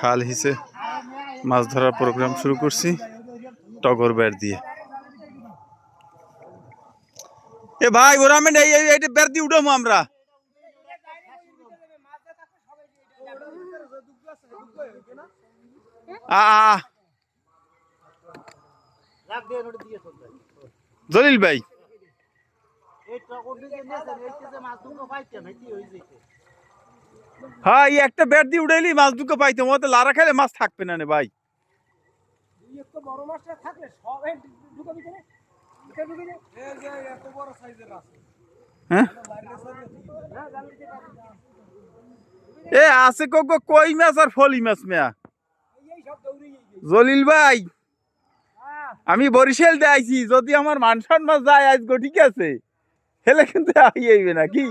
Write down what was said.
খাল হিসে মাছ ধরার প্রোগ্রাম শুরু করছি টগর বেড় দিয়ে। এ ভাই ওরা আমি এইটা বেড় দিয়ে উঠাবো আমরা। জলিল ভাই হ্যাঁ এই একটা বেড় দিয়ে উড়াইলি মাছ দুটো পাইতাম, ওতে লারা খেলে মাছ থাকবে না ভাই। হ্যাঁ এ আছে কই মাছ আর ফলি মাছ মেয়া। জলিল ভাই আমি বরিশাল দিয়ে আইছি, যদি আমার মানসান মাছ যায় আজকে ঠিক আছে, হেলে কিন্তু আইবে না কি?